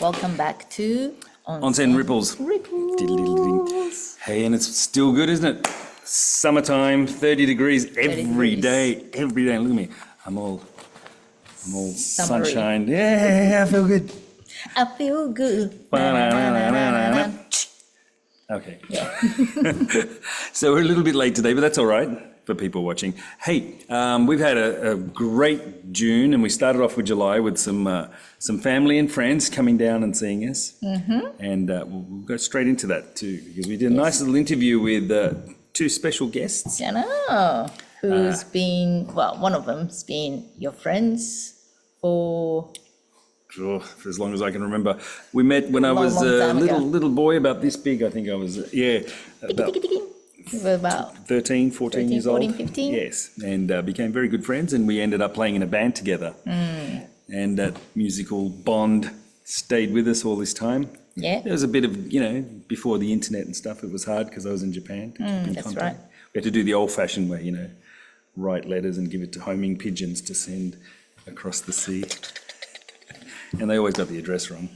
Welcome back to Onsen Ripples. Ripples. Hey, and it's still good, isn't it? Summertime, 30 degrees every day. Every day. Look at me. I'm all Summery. sunshine. Yeah, I feel good. I feel good. Okay. Yeah. So we're a little bit late today, but that's all right for people watching. Hey, we've had a great June, and we started off with July with some family and friends coming down and seeing us. Mm-hmm. And we'll go straight into that too, because we did a nice little interview with two special guests. I know. Who's been, well, one of them's been your friends for as long as I can remember. We met when I was a little boy, about this big, I think I was, about we were about 13, 14 years 14, old. 15. Yes, and became very good friends, and we ended up playing in a band together. And that musical bond stayed with us all this time. Yeah. There was a bit of, before the internet and stuff, it was hard because I was in Japan. To keep in that's contact. right. We had to do the old-fashioned way, write letters and give it to homing pigeons to send across the sea. And they always got the address wrong.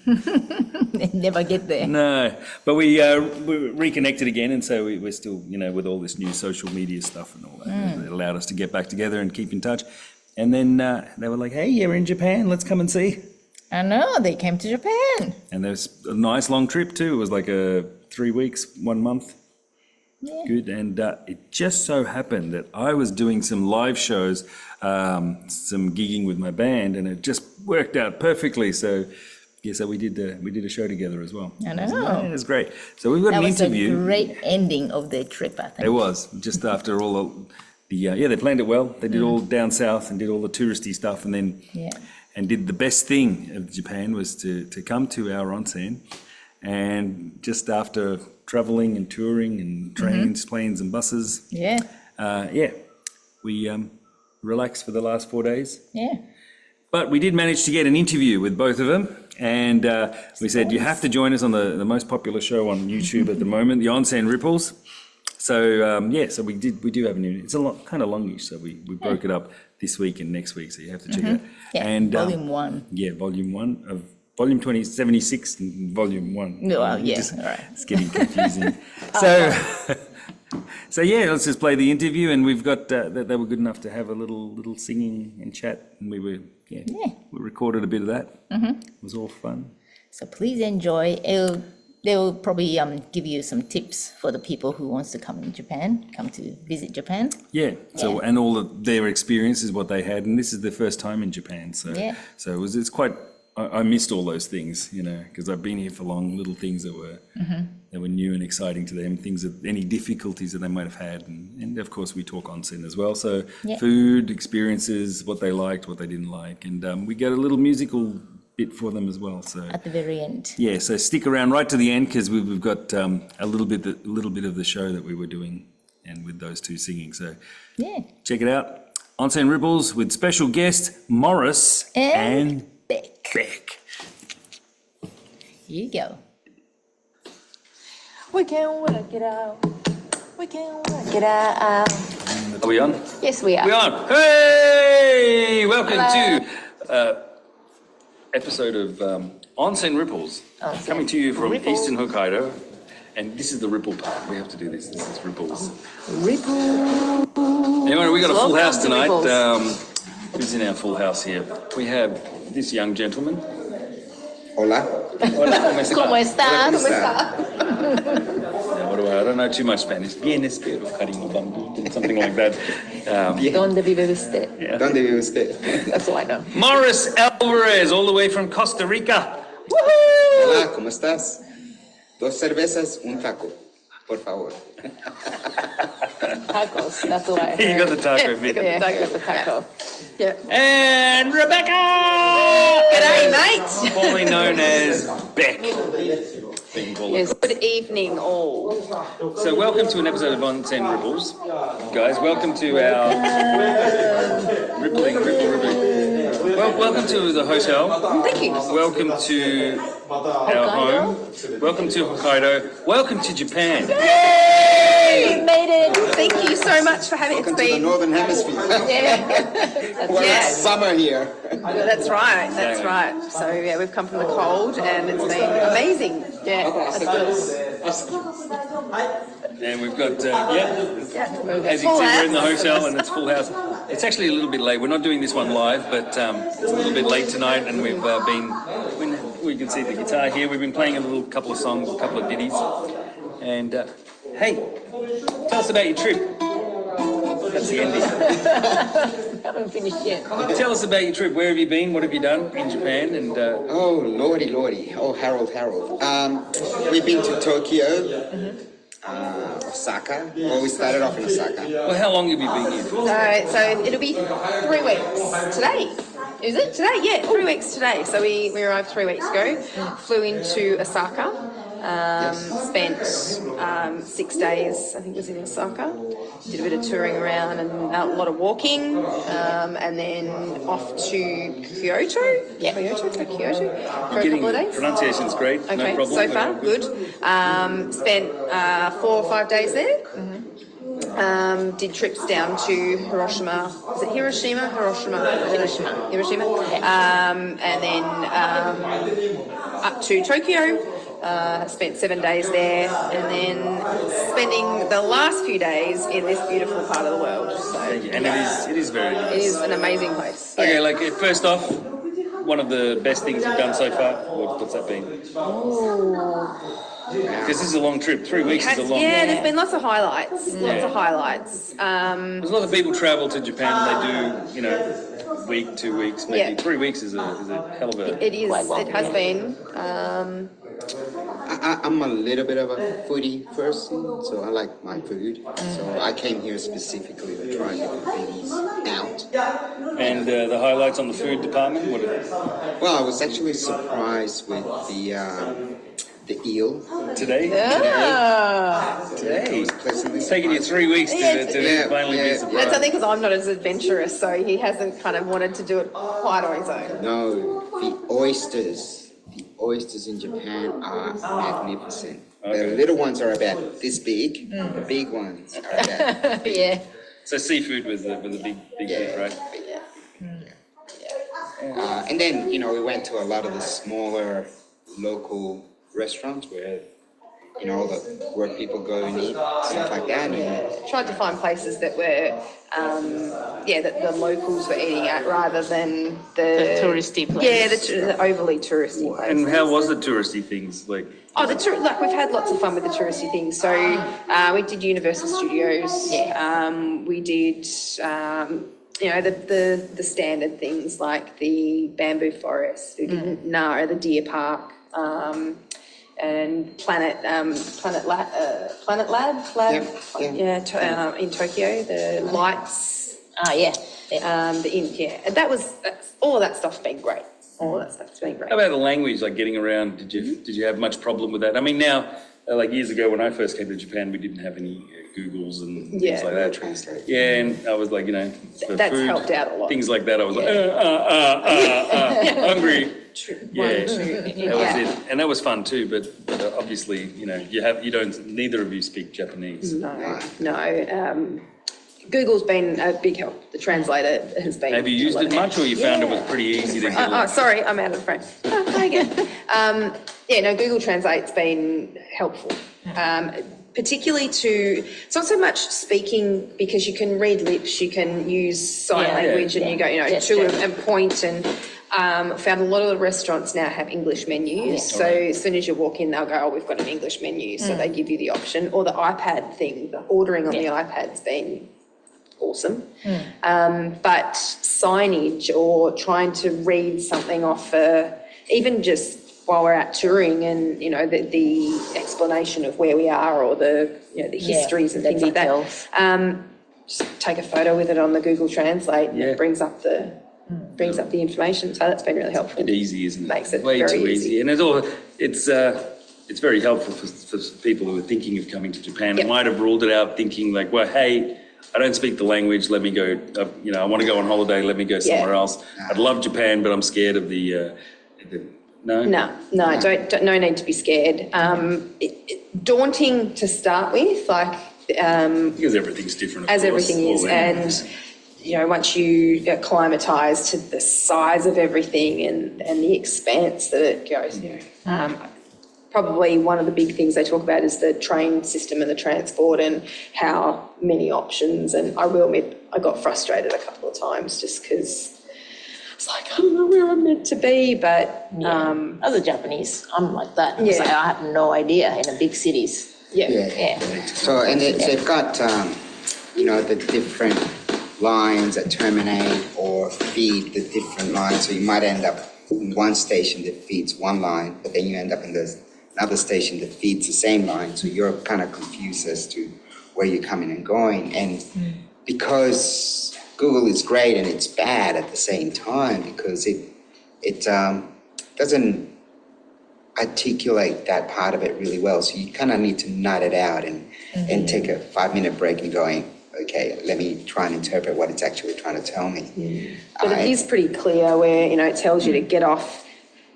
They never get there. No, but we reconnected again, and so we're still, with all this new social media stuff and all that, it allowed us to get back together and keep in touch. And then they were like, hey, you're in Japan, let's come and see. I know, they came to Japan. And there was a nice long trip too. It was like 3 weeks, 1 month. Yeah. Good. And it just so happened that I was doing some live shows, some gigging with my band, and it just worked out perfectly. So we did a show together as well. I know. It was great. So we've got an interview. That was a great ending of the trip, I think. It was, just after all they planned it well. They did all down south and did all the touristy stuff, and then and did the best thing of Japan was to come to our onsen, and just after traveling and touring and trains, planes and buses, we relaxed for the last 4 days. Yeah. But we did manage to get an interview with both of them, and we said, you have to join us on the most popular show on YouTube at the moment, the Onsen Ripples. So so we do have a new. It's kind of longish, so we broke it up this week and next week, so you have to check it out. Yeah, and volume 1. Yeah, volume 1 of volume 76 and volume 1. Well, all right. It's getting confusing. So let's just play the interview, and we've got they were good enough to have a little singing and chat, and we recorded a bit of that. It was all fun. So please enjoy. They'll probably give you some tips for the people who wants to come to visit Japan. Yeah. So and all their experiences, what they had, and this is their first time in Japan. So it's quite. I missed all those things, because I've been here for long. Little things that were new and exciting to them. Any difficulties that they might have had, and of course we talk onsen as well. So food experiences, what they liked, what they didn't like, and we get a little musical bit for them as well. So at the very end. Yeah. So stick around right to the end, because we've got a little bit of the show that we were doing, and with those two singing. So check it out. Onsen Ripples with special guest Maurice and Beck. Here you go. We can work it out. We can work it out. Are we on? Yes, we are. We're on. Hey! Welcome to episode of Onsen Ripples. Coming to you from Eastern Hokkaido. And this is the Ripple part. We have to do this. This is Ripples. Ripples. Anyway, we got a full house tonight. Who's in our full house here? We have this young gentleman. Hola. Hola, ¿cómo está? ¿Cómo está? ¿Cómo está? I don't know too much Spanish. Bien espero, cariño, bambú, something like that. ¿Dónde vive usted? Yeah. ¿Dónde vive usted? That's all I know. Maurice Alvarez, all the way from Costa Rica. Woohoo! Hola, ¿cómo estás? 2 cervezas, un taco, por favor. Tacos, that's what I heard. You got the taco bit. Yeah, I got the taco. Yeah. And Rebecca! G'day, mate. Formerly known as Beck. Yes, good evening all. So welcome to an episode of Onsen Ripples. Guys, welcome to our rippling. Well, welcome to the hotel. Thank you. Welcome to our home. Welcome to Hokkaido. Welcome to Japan. Yay! Made it. Thank you so much for having Welcome to the Northern Hemisphere. Well, it's summer here. That's right. That's right. So yeah, we've come from the cold, and it's been amazing. Yeah, that's good. And we've got, as you can see, Full we're in the house. hotel and it's full house. It's actually a little bit late. We're not doing this one live, but it's a little bit late tonight, and we've we can see the guitar here. We've been playing a couple of songs, a couple of ditties. And hey, tell us about your trip. That's the ending. Haven't finished yet. Tell us about your trip. Where have you been? What have you done in Japan? And Oh, lordy. Oh, Harold. We've been to Tokyo, Osaka. Well, we started off in Osaka. well, how long have you been here? So it'll be 3 weeks today. Is it today? Yeah, 3 weeks today. So we arrived 3 weeks ago. Flew into Osaka. Spent 6 days, I think it was in Osaka. Did a bit of touring around and a lot of walking, and then off to Kyoto. Yeah, Kyoto for a couple of days. Pronunciation's great. Okay, no problem. so far good. Spent 4 or 5 days there. Did trips down to Hiroshima. Is it Hiroshima? Hiroshima. And then up to Tokyo. Spent 7 days there, and then spending the last few days in this beautiful part of the world. So, And it is very nice. it is an amazing place. Okay, like first off, one of the best things you've done so far. What's that been? Because this is a long trip. 3 weeks is a long. Yeah, there's been lots of highlights. Lots of highlights. There's a lot of people travel to Japan and they do, week, 2 weeks, maybe. Yeah. 3 weeks is a hell of a. It is. It has been. I'm a little bit of a foodie person, so I like my food. So I came here specifically to try different things out. And the highlights on the food department. What are they? Well, I was actually surprised with the eel. Today? Today. It was pleasantly It's taken you 3 weeks to finally be yeah. surprised. That's I think because I'm not as adventurous, so he hasn't kind of wanted to do it quite on his own. No, the oysters. The oysters in Japan are magnificent. Okay. The little ones are about this big. The big ones are about Yeah. So seafood with a big hit, right? and then, we went to a lot of the smaller local restaurants where, where people go and eat, stuff like that. And Tried to find places that were, that the locals were eating at rather than the touristy place. Yeah, the overly touristy places. And how was the touristy things? Like, We've had lots of fun with the touristy things. So we did Universal Studios. We did, the standard things like the bamboo forest. We did Nara, the deer park. And Planet Lab, in Tokyo, the lights, and all of that stuff's been great. All of that stuff's been great. how about the language, like getting around? Did you have much problem with that? I mean, now, like years ago when I first came to Japan, we didn't have any Googles and things like that. translate. Yeah, and I was like, for That's food, helped out a lot. things like that. I was like, hungry. Yeah, that was it, and that was fun too. But obviously, neither of you speak Japanese. No. Google's been a big help. The translator has been. Have you used it much, or you found it was pretty easy to get? Sorry, I'm out of frame. Hi again. Google Translate's been helpful. Particularly it's not so much speaking because you can read lips, you can use sign language and you go, and point and found a lot of the restaurants now have English menus. So as soon as you walk in, they'll go, oh, we've got an English menu. So they give you the option. Or the iPad thing, the ordering on the iPad's been awesome. But signage or trying to read something off, even just while we're out touring and, the explanation of where we are or the histories and things like that. Just take a photo with it on the Google Translate and it brings up the information. So that's been really helpful. It's easy, isn't it? Makes it way very too easy. And it's very helpful for people who are thinking of coming to Japan. Yep. Might have ruled it out thinking like, well, hey, I don't speak the language, let me go, I want to go on holiday, let me go somewhere else. I'd love Japan, but I'm scared of the no? No, no need to be scared. Daunting to start with, like. Because everything's different, of As course, everything is, all in. and once you get acclimatized to the size of everything and the expanse that it goes, probably one of the big things they talk about is the train system and the transport and how many options. And I will admit, I got frustrated a couple of times just because it's like, I don't know where I'm meant to be, but. As a Japanese, I'm like that. It's like, I have no idea in the big cities. Yeah. So, and they've got, the different lines that terminate or feed the different lines. So you might end up in one station that feeds one line, but then you end up in another station that feeds the same line. So you're kind of confused as to where you're coming and going. And because Google is great and it's bad at the same time, because it doesn't articulate that part of it really well. So you kind of need to nut it out and take a 5-minute break and going, okay, let me try and interpret what it's actually trying to tell me. But it is pretty clear where, it tells you to get off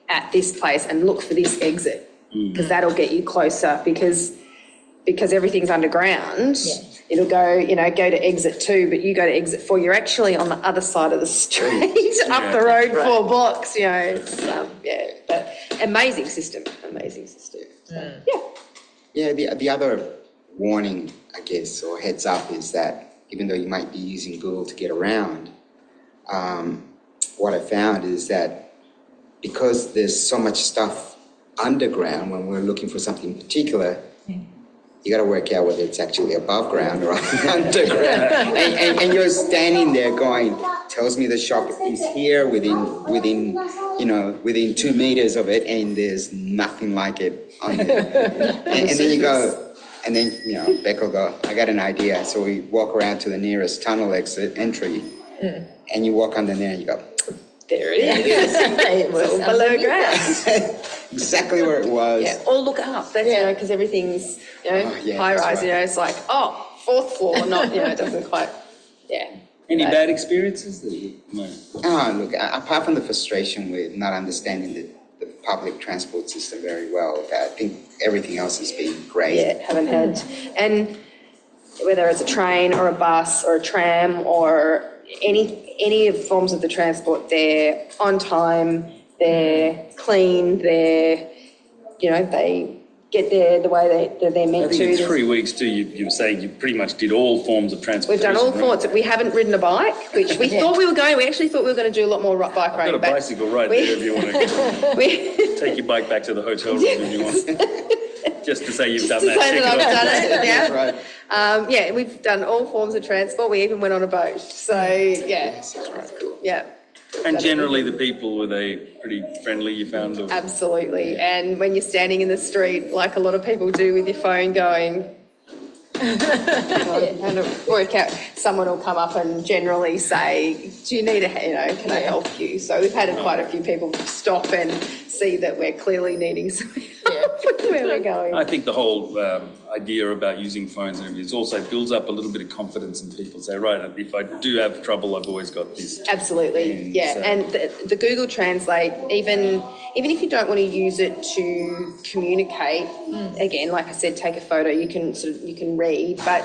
at this place and look for this exit, because that'll get you closer, because everything's underground. It'll go, go to exit 2, but you go to exit 4. You're actually on the other side of the street, up the road 4 blocks, it's, but amazing system. So, The other warning, I guess, or heads up is that even though you might be using Google to get around, what I found is that because there's so much stuff underground when we're looking for something particular, you got to work out whether it's actually above ground or underground. and you're standing there going, tells me the shop is here within 2 meters of it, and there's nothing like it on there. and then you go, and then, Beck will go, I got an idea. So we walk around to the nearest tunnel entry, and you walk under there and you go, there it is. It was below ground. Exactly where it was. Yeah, or look up. That's, because everything's, high rise, right. it's like, 4th floor, not, it doesn't quite, Any bad experiences that you might? Look, apart from the frustration with not understanding the public transport system very well, I think everything else has been great. Yeah, haven't had, and whether it's a train or a bus or a tram or any of forms of the transport, they're on time, they're clean, they get there the way they're meant I think to. in 3 weeks too, you were saying you pretty much did all forms of transportation. We've done all right? sorts. We haven't ridden a bike, which we thought we were going. We actually thought we were going to do a lot more bike I've riding. got a bicycle right there if you want to take your bike back to the hotel room if you want. Just to say you've done that. Say that I've done it, That's right. we've done all forms of transport. We even went on a boat. So, Yes, that's right. yeah. And generally the people, were they pretty friendly, you found? Or? Absolutely. And when you're standing in the street, like a lot of people do with your phone going, and work out, someone will come up and generally say, do you need can I help you? So we've had quite a few people stop and see that we're clearly needing some help with where we're going. I think the whole idea about using phones and everything is also builds up a little bit of confidence in people. Say, right, if I do have trouble, I've always got this. Absolutely, So. And the Google Translate, even if you don't want to use it to communicate, again, like I said, take a photo, you can read, but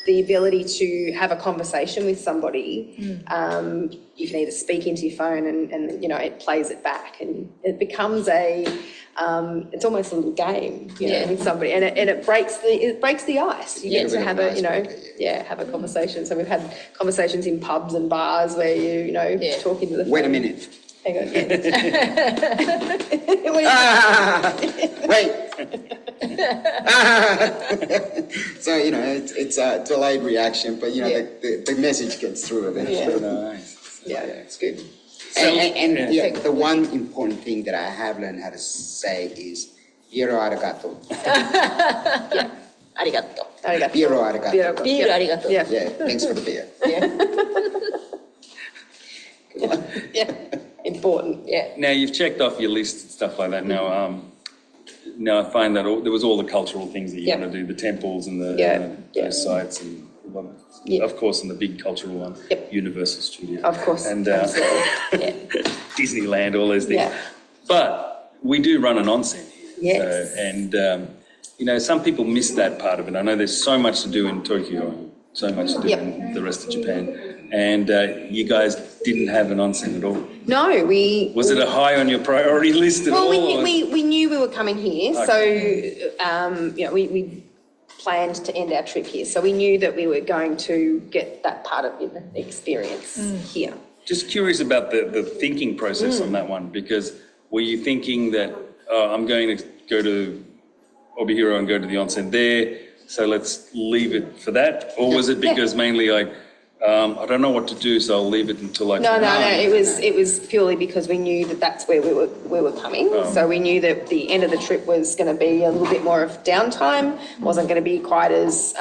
the ability to have a conversation with somebody, you can either speak into your phone and it plays it back, and it becomes it's almost a little game, with somebody, and it breaks the ice. You get to have have a conversation. So we've had conversations in pubs and bars where you talking to the phone. Wait a minute. Hang on. Wait. So, it's a delayed reaction, but, the message gets through eventually. Nice. Yeah, it's good. And the one important thing that I have learned how to say is "Biero arigato." Arigato. Biero arigato. Beer, arigato. Yeah. Yeah, thanks for the beer. Yeah. Important. Yeah. Now you've checked off your list and stuff like that. Now I find that there was all the cultural things that you want to do, the temples and those sites, and Yeah. Of course, and the big cultural one, Yep. Universal Studios. Of course, And absolutely. Disneyland, all those things. Yeah. But we do run an onsen here. Yes. So, and, you know, some people miss that part of it. I know there's so much to do in Tokyo, so much to do Yep. in the rest of Japan. And you guys didn't have an onsen at all. No, we. Was it a high on your priority list at Well, all? we knew we were coming here, so, you know, we planned to end our trip here. So we knew that we were going to get that part of the experience here. Just curious about the thinking process on that one, because were you thinking that, I'm going to go to Obihiro and go to the onsen there, so let's leave it for that? Or was it because mainly like, I don't know what to do, so I'll leave it until I... No, it was purely because we knew that that's where we were coming. So we knew that the end of the trip was going to be a little bit more of downtime, wasn't going to be quite as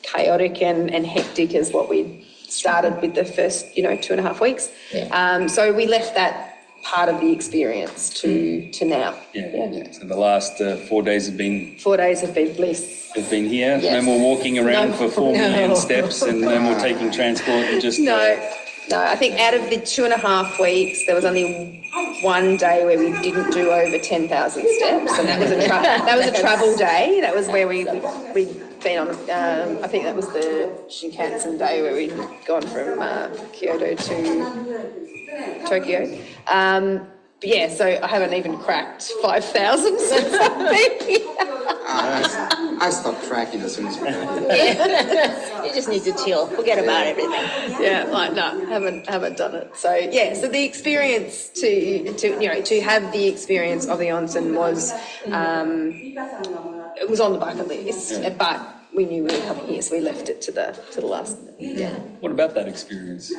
chaotic and hectic as what we started with the first, 2.5 weeks. Yeah. So we left that part of the experience to now. Yeah. So the last 4 days have been 4 days have been bliss. here. Yes. No more walking around No. for 4 million No. steps, and no more taking transport, and just... No, I think out of the 2.5 weeks, there was only one day where we didn't do over 10,000 steps, and that was a travel day. That was where we'd been on, I think that was the Shinkansen day where we'd gone from Kyoto to Tokyo. But yeah, so I haven't even cracked 5,000 since I've been here. I stopped tracking as soon as we got here. You just need to chill, forget about everything. Yeah, like no, haven't done it. So yeah, so the experience to have the experience of the onsen was it was on the bucket list, but we knew we were coming here, so we left it to the last. Yeah. What about that experience?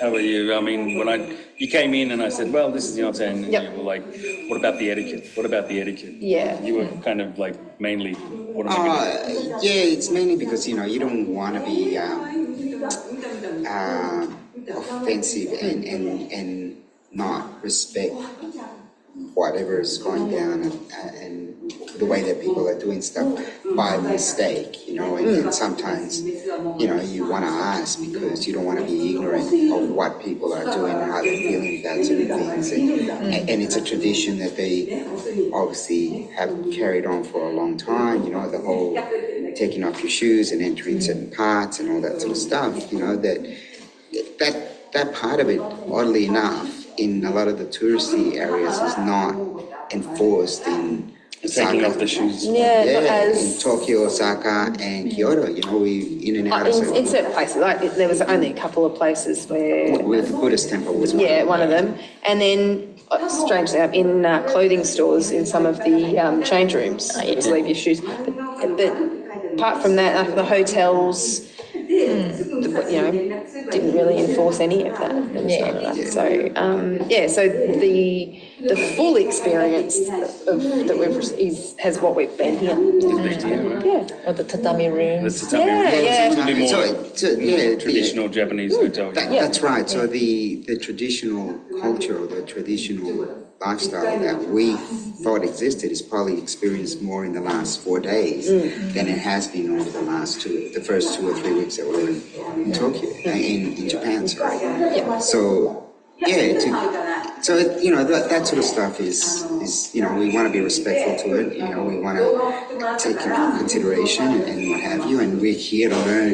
How are you? I mean, when you came in and I said, well, this is the onsen, and Yep. you were like, what about the etiquette? What about the etiquette? Yeah. You were kind of like mainly, what am I going to do? Yeah, it's mainly because, you don't want to be offensive and not respect whatever is going down and the way that people are doing stuff by mistake, and sometimes, you want to ask because you don't want to be ignorant of what people are doing, how they're feeling about certain things, and it's a tradition that they obviously have carried on for a long time, the whole taking off your shoes and entering certain parts and all that sort of stuff, that part of it, oddly enough, in a lot of the touristy areas is not enforced in Taking Osaka. off the shoes. Yeah, not In as Tokyo, Osaka, and Kyoto, we in and out of in certain places. Like there was only a couple of places where. with the Buddhist temple was one. Yeah, one of them. And then, strangely enough, in clothing stores, in some of the change rooms, just leave your shoes. But apart from that, like the hotels, didn't really enforce any of that. There was none of that. So, so the full experience that we've has what we've been here. Yeah. Or the tatami rooms. That's a Yeah. It's a bit more Yeah, traditional Japanese hotel. That's right. So the traditional culture, the traditional lifestyle that we thought existed is probably experienced more in the last 4 days than it has been over the first 2 or 3 weeks that we were in Tokyo, in Japan, sorry. Yeah. So, that sort of stuff is we want to be respectful to it, we want to take into consideration and what have you, and we're here to learn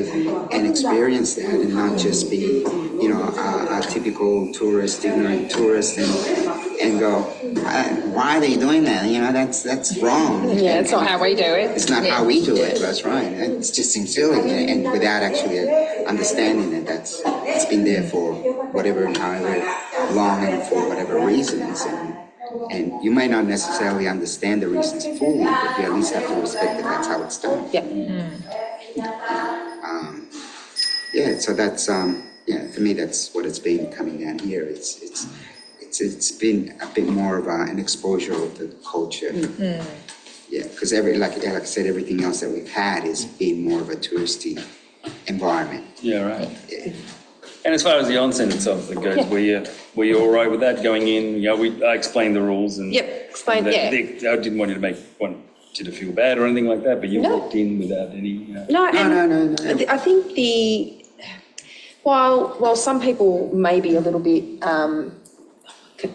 and experience that and not just be, a typical tourist, ignorant tourist and go, why are they doing that? That's wrong. Yeah, it's not how we do it. It's not how we do it, that's right. It just seems silly, and without actually understanding that it's been there for whatever and however long and for whatever reasons. And you may not necessarily understand the reasons fully, but you at least have to respect that that's how it's done. Yeah. So that's, for me, that's what it's been coming down here. It's been a bit more of an exposure of the culture. Yeah, because like I said, everything else that we've had has been more of a touristy environment. Yeah, right. Yeah. And as far as the onsen itself goes, were you all right with that going in? I explained the rules and. Yep, explained, yeah. I didn't want you to make one did it feel bad or anything like that? But you walked in without any. No, No. I think while some people may be a little bit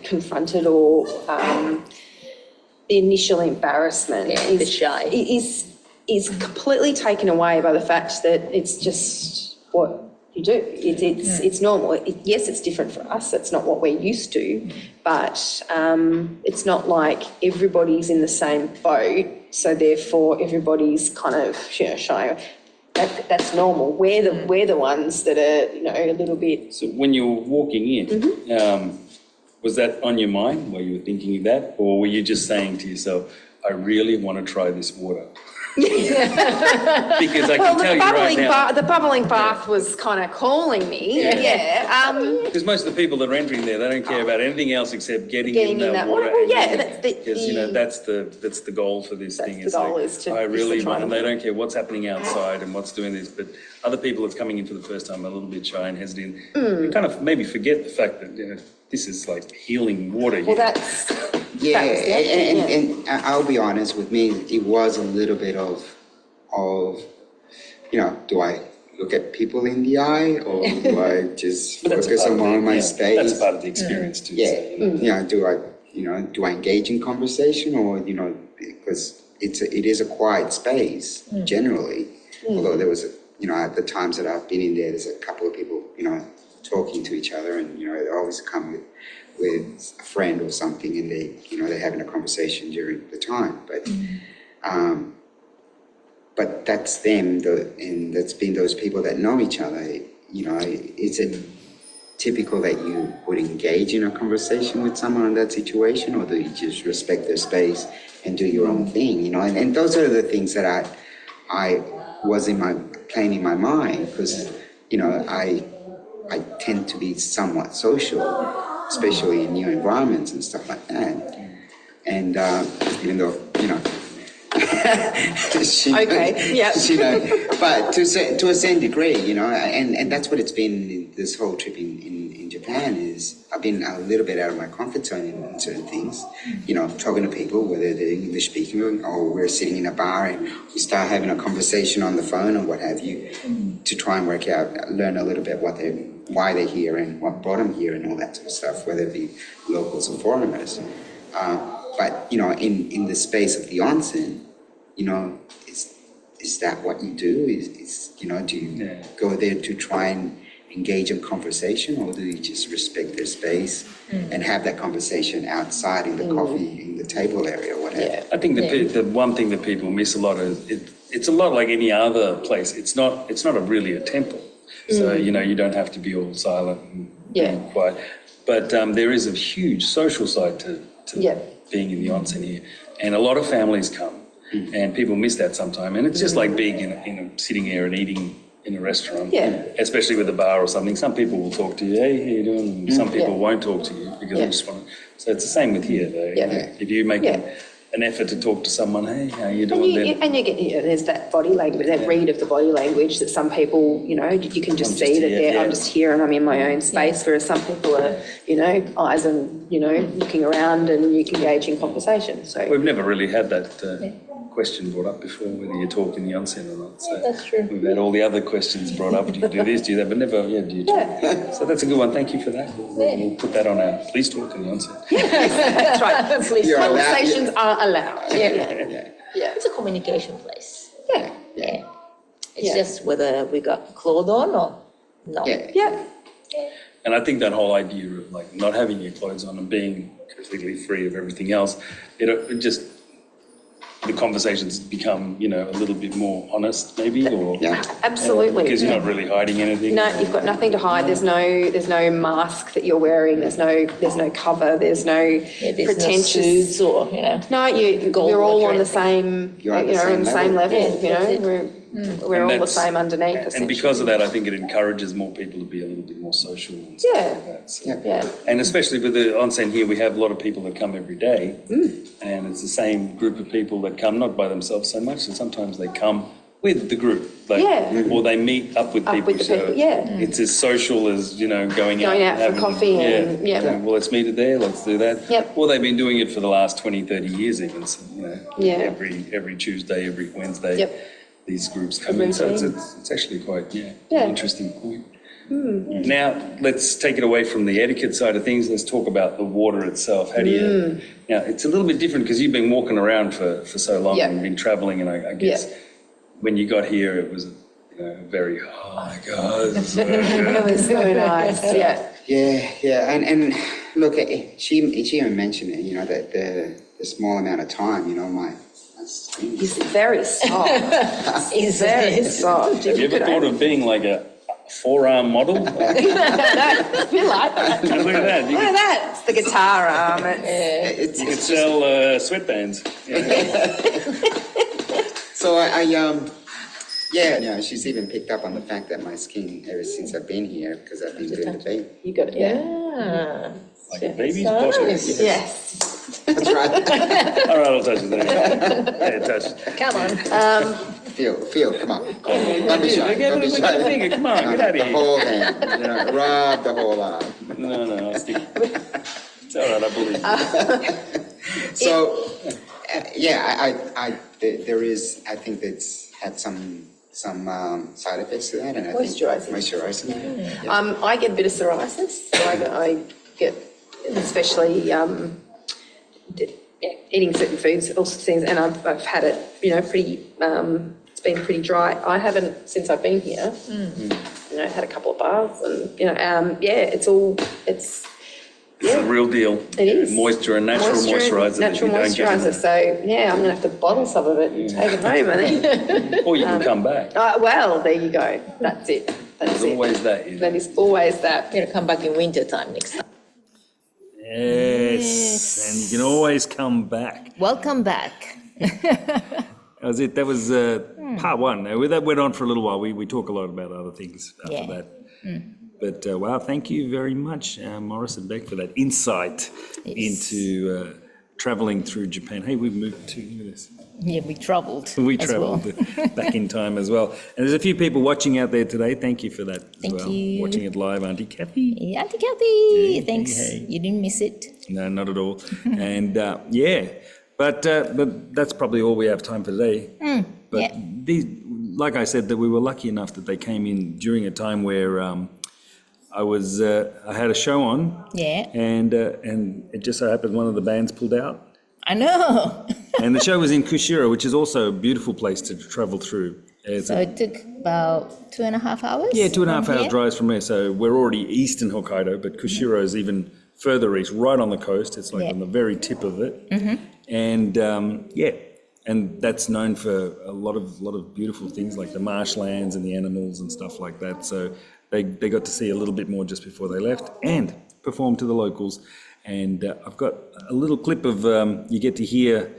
confronted or the initial embarrassment the shy. is completely taken away by the fact that it's just what you do. It's normal. Yes, it's different for us. It's not what we're used to, but it's not like everybody's in the same boat. So therefore, everybody's kind of shy. That's normal. We're the ones that are a little bit. So when you were walking in, was that on your mind while you were thinking of that, or were you just saying to yourself, "I really want to try this water"? Because I can tell you right now. The bubbling bath was kind of calling me. Yeah. Because most of the people that are entering there, they don't care about anything else except getting in that water. water. Well, yeah, Because that's the goal for this thing. The goal is to. I really want, and they don't care what's happening outside and what's doing this. But other people that's coming in for the first time are a little bit shy and hesitant. You kind of maybe forget the fact that this is like healing water. Well, that's. Yeah, and I'll be honest with me, it was a little bit of, do I look at people in the eye or do I just focus on my space? That's part of the experience too. Yeah, do I engage in conversation or, because it is a quiet space generally, although there was, at the times that I've been in there's a couple of people, talking to each other and, they always come with a friend or something and they're having a conversation during the time, but that's them, and that's been those people that know each other. Is it typical that you would engage in a conversation with someone in that situation, or do you just respect their space and do your own thing? And those are the things that I was playing in my mind, because I tend to be somewhat social, especially in new environments and stuff like that. And even though, but to a certain degree, and that's what it's been this whole trip in Japan, is I've been a little bit out of my comfort zone in certain things, talking to people, whether they're English speaking or we're sitting in a bar and we start having a conversation on the phone or what have you, to try and work out, learn a little bit why they're here and what brought them here and all that sort of stuff, whether it be locals or foreigners. But, in the space of the onsen, is that what you do? Do you go there to try and engage in conversation, or do you just respect their space and have that conversation outside in the coffee, in the table area, or whatever? I think the one thing that people miss a lot is it's a lot like any other place. It's not really a temple. So, you don't have to be all silent and quiet. But there is a huge social side to being in the onsen here. And a lot of families come, and people miss that sometime. And it's just like being in a sitting there and eating in a restaurant, especially with a bar or something. Some people will talk to you, "Hey, how you doing?" And some people won't talk to you because they just want to. So it's the same with here, though. If you make an effort to talk to someone, "Hey, how you doing?" And you get, there's that body language, that read of the body language that some people, you can just see that I'm just here and I'm in my own space, whereas some people are, eyes and, looking around and you can engage in conversation. So we've never really had that question brought up before, whether you talk in the onsen or not. So that's true. We've had all the other questions brought up. Do you do this, do that, but never, do you talk? So that's a good one. Thank you for that. We'll put that on our please talk in the onsen. That's right. Conversations are allowed. It's a communication place. It's just whether we got clothes on or not. And I think that whole idea of like not having your clothes on and being completely free of everything else, it just, the conversations become, a little bit more honest, maybe, or absolutely, because you're not really hiding anything. No, you've got nothing to hide. There's no mask that you're wearing. There's no cover. There's no pretentious suits or No, you're all on the same. You're on the same level. We're all the same underneath. And because of that, I think it encourages more people to be a little bit more social. And stuff like that. So, and especially with the onsen here, we have a lot of people that come every day, and it's the same group of people that come, not by themselves so much, and sometimes they come with the group, like, Yeah. or they meet up with Up people. with the people, yeah. It's as social as, going out. Going out for having- coffee and- yeah. Well, let's meet it there, let's do that. Yep. Well, they've been doing it for the last 20, 30 years even, so, Yeah. every Tuesday, every Wednesday. Yep. These groups come in, so it's actually quite, an interesting point. Now, let's take it away from the etiquette side of things. Let's talk about the water itself. How do you, now, it's a little bit different because you've been walking around for so long Yeah. and been traveling, and I guess when you got here, it was, very, oh my God. This is so good. It was so nice, yeah. Yeah, and look, she even mentioned it, that the small amount of time, my skin. He's very soft. He's very soft. Have you ever thought of being like a forearm model? Look at We like that. that. You Look at that. It's the guitar arm. It's could sell sweatbands. So she's even picked up on the fact that my skin, ever since I've been here, because I've been doing the baby. You got it, yeah. Like a baby's bottom. Yes. That's right. All right, I'll touch it there. Yeah, touch it. Come on. Feel, come on. Don't be shy, don't be Look at the shy. finger, come on, get out of The here. whole hand, rub the whole arm. No, I'll stick. It's all right, I believe you. So, there is, I think that's had some side effects to that, and I think. Moisturising. Moisturising. Yeah. I get a bit of psoriasis, so I get, especially eating certain foods, all sorts of things, and I've had it, pretty, it's been pretty dry. I haven't, since I've been here, had a couple of baths and, it's It's a real deal. It is. Moisture and natural moisturiser. that Natural you don't get in moisturiser, so, I'm gonna have to bottle some of it and take it home, I think. Or you can come back. Well, there you go, that's it, There's always that. That is always that. You're gonna come back in winter time next time. Yes, and you can always come back. Welcome back. That was it. That was part one. Now, that went on for a little while. We talk a lot about other things after that. But wow, thank you very much, Maurice and Beck, for that insight into traveling through Japan. Hey, we've moved to, look at this. Yeah, we travelled. We as well. travelled back in time as well. And there's a few people watching out there today. Thank you for that as Thank well. you. Watching it live, Auntie Kathy. Yeah, Auntie Kathy, Hey, thanks. hey. You didn't miss it. No, not at all. And but that's probably all we have time for today. But yeah. these, like I said, that we were lucky enough that they came in during a time where I had a show on. Yeah. And it just so happened one of the bands pulled out. I know. And the show was in Kushiro, which is also a beautiful place to travel through. So it took about 2.5 hours? Yeah, 2.5 from hours here? drives from here. So we're already east in Hokkaido, but Kushiro is even further east, right on the coast. It's like on the very tip of it. And and that's known for a lot of beautiful things like the marshlands and the animals and stuff like that. So they got to see a little bit more just before they left and perform to the locals. And I've got a little clip of you get to hear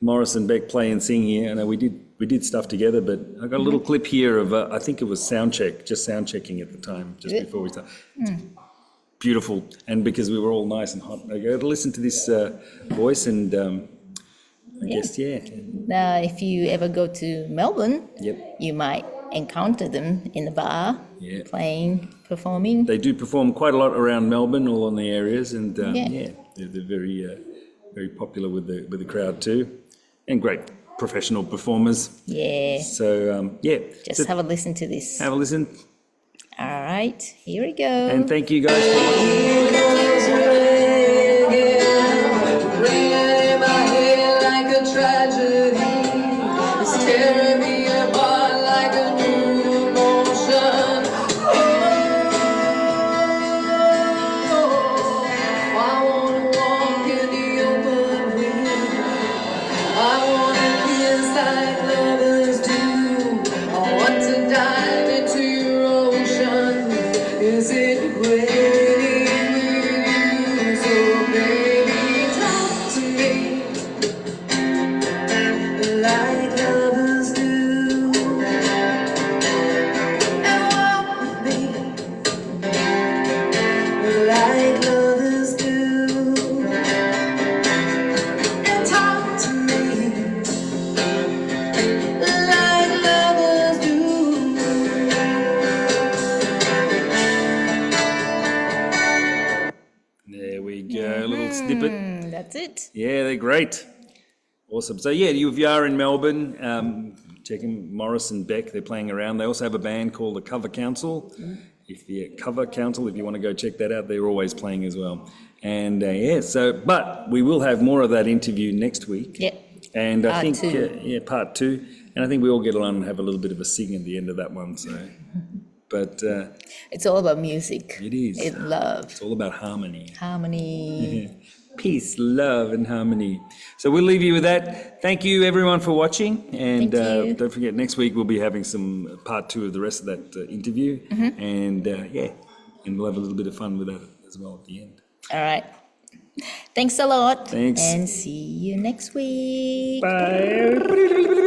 Maurice and Beck play and sing here. I know we did stuff together, but I got a little clip here of I think it was sound checking at the time, just before we started. Beautiful, and because we were all nice and hot, I go to listen to this voice, and I guess If you ever go to Melbourne, Yep. you might encounter them in the bar, Yeah. playing, performing. They do perform quite a lot around Melbourne, all on the areas, and Yeah. they're very popular with the crowd too, and great professional performers. Yeah. So Just have a listen to this. have a listen, All right, here we go. and thank you guys for watching. Is it raining? they're great. Awesome. So yeah, if you are in Melbourne, check in Maurice and Beck. They're playing around. They also have a band called the Cover Council. If you want to go check that out, they're always playing as well. And but we will have more of that interview next week. Yeah. And I Part think two. part 2. And I think we all get on and have a little bit of a sing at the end of that one. So, but It's all about music. it is. It's love, It's all about harmony. harmony. Peace, love, and harmony. So we'll leave you with that. Thank you, everyone, for watching. And Thank you. don't forget, next week we'll be having some part 2 of the rest of that interview. And and we'll have a little bit of fun with that as well at the end. All right. Thanks a lot. Thanks. And see you next week. Bye.